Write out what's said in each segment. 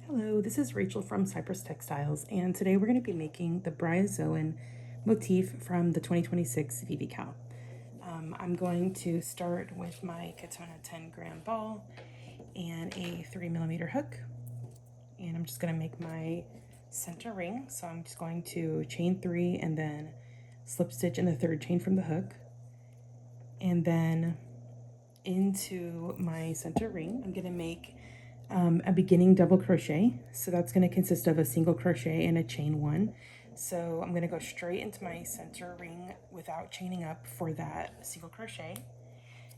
Hello, this is Rachel from Cypress Textiles, and today we're going to be making the Bryozoan motif from the 2026 VVCAL. I'm going to start with my Katona 10-gram ball and a 3mm hook, and I'm just going to make my center ring. So I'm just going to chain 3 and then slip stitch in the third chain from the hook, and then into my center ring I'm going to make a beginning double crochet. So that's going to consist of a single crochet and a chain 1. So I'm going to go straight into my center ring without chaining up for that single crochet,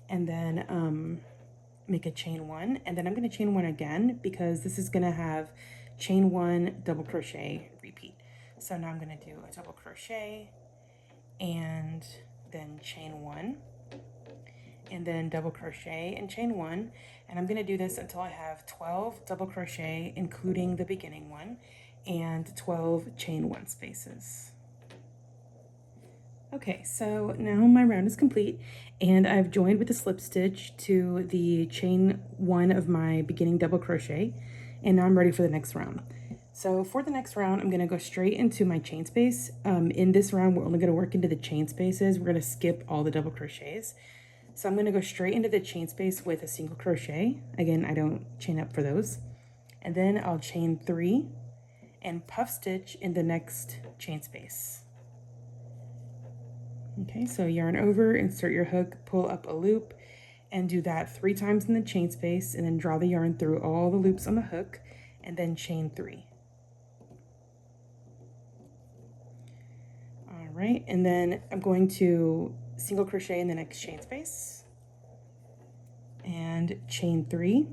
and then make a chain 1, and then I'm going to chain 1 again because this is going to have chain 1 double crochet repeat. So now I'm going to do a double crochet and then chain 1 and then double crochet and chain 1, and I'm going to do this until I have 12 double crochet including the beginning one and 12 chain 1 spaces. Okay, so now my round is complete, and I've joined with a slip stitch to the chain 1 of my beginning double crochet, and now I'm ready for the next round. So for the next round, I'm going to go straight into my chain space. In this round, we're only going to work into the chain spaces. We're going to skip all the double crochets. So I'm going to go straight into the chain space with a single crochet. Again, I don't chain up for those. And then I'll chain 3 and puff stitch in the next chain space. Okay, so yarn over, insert your hook, pull up a loop, and do that 3 times in the chain space, and then draw the yarn through all the loops on the hook, and then chain 3. All right, and then I'm going to single crochet in the next chain space and chain 3,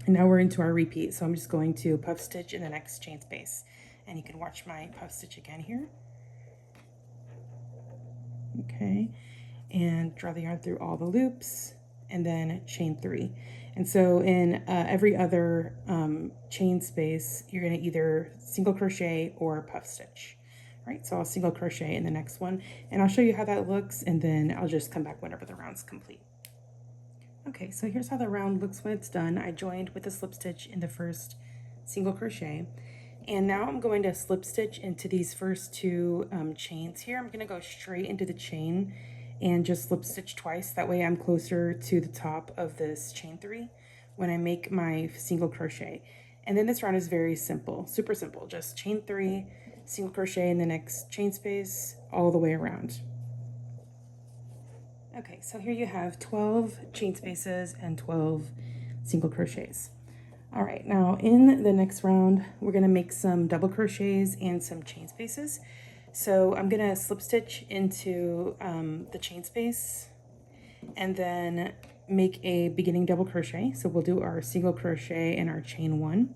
and now we're into our repeat. So I'm just going to puff stitch in the next chain space, and you can watch my puff stitch again here. Okay, and draw the yarn through all the loops and then chain 3. And so in every other chain space, you're going to either single crochet or puff stitch. Right, so I'll single crochet in the next one, and I'll show you how that looks, and then I'll just come back whenever the round's complete. Okay, so here's how the round looks when it's done. I joined with a slip stitch in the first single crochet, and now I'm going to slip stitch into these first 2 chains here. I'm going to go straight into the chain and just slip stitch twice. That way I'm closer to the top of this chain 3 when I make my single crochet. And then this round is very simple, super simple. Just chain 3, single crochet in the next chain space all the way around. Okay, so here you have 12 chain spaces and 12 single crochets. All right, now in the next round, we're going to make some double crochets and some chain spaces. So I'm going to slip stitch into the chain space and then make a beginning double crochet. So we'll do our single crochet and our chain 1.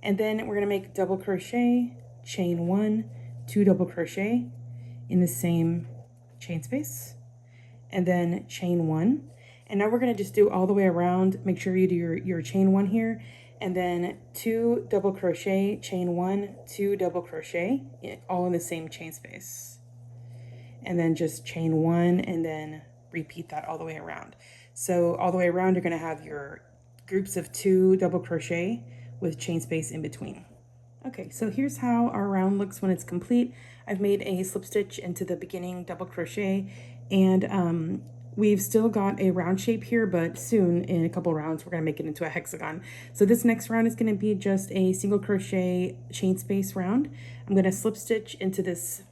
And then we're going to make double crochet, chain 1, 2 double crochet in the same chain space, and then chain 1. And now we're going to just do all the way around. Make sure you do your chain 1 here, and then 2 double crochet, chain 1, 2 double crochet, all in the same chain space. And then just chain 1 and then repeat that all the way around. So all the way around, you're going to have your groups of 2 double crochet with chain space in between. Okay, so here's how our round looks when it's complete. I've made a slip stitch into the beginning double crochet, and we've still got a round shape here, but soon in a couple rounds we're going to make it into a hexagon. So this next round is going to be just a single crochet chain space round. I'm going to slip stitch into this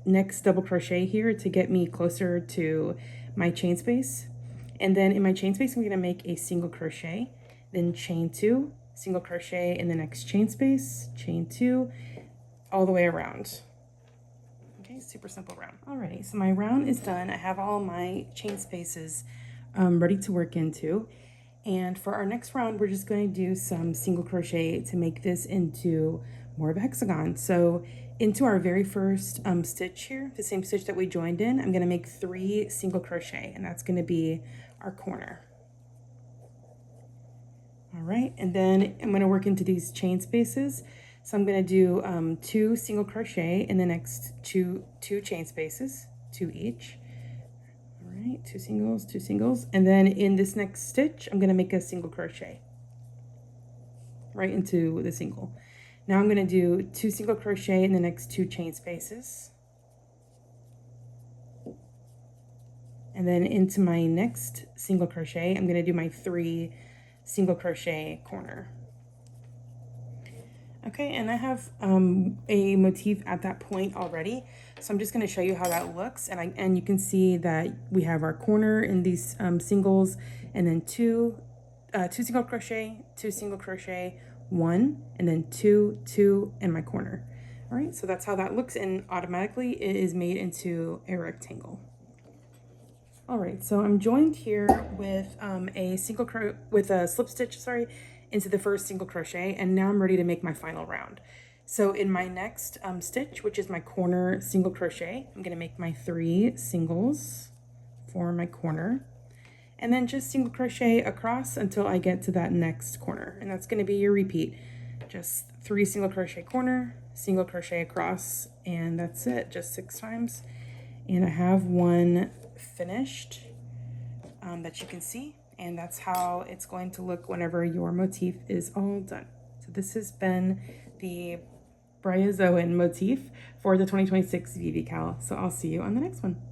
next double crochet here to get me closer to my chain space, and then in my chain space I'm going to make a single crochet, then chain 2, single crochet in the next chain space, chain 2, all the way around. Okay, super simple round. Alrighty, so my round is done. I have all my chain spaces ready to work into. And for our next round, we're just going to do some single crochet to make this into more of a hexagon. So into our very first stitch here, the same stitch that we joined in, I'm going to make 3 single crochet, and that's going to be our corner. All right, and then I'm going to work into these chain spaces. So I'm going to do 2 single crochet in the next two chain spaces, 2 each. All right, 2 singles, 2 singles, and then in this next stitch, I'm going to make a single crochet. right into the single. Now I'm going to do 2 single crochet in the next 2 chain spaces. And then into my next single crochet, I'm going to do my 3 single crochet corner. Okay, and I have a motif at that point already, so I'm just going to show you how that looks. And you can see that we have our corner in these singles, and then 2 single crochet, 2 single crochet, 1, and then 2, 2, and my corner. All right, so that's how that looks, and automatically it is made into a rectangle. All right, so I'm joined here with a slip stitch, into the first single crochet, and now I'm ready to make my final round. So in my next stitch, which is my corner single crochet, I'm going to make my 3 singles for my corner, and then just single crochet across until I get to that next corner, and that's going to be your repeat. Just 3 single crochet corner, single crochet across, and that's it, just 6 times. And I have one finished that you can see, and that's how it's going to look whenever your motif is all done. So this has been the Bryozoan motif for the 2026 VVCAL. So I'll see you on the next one.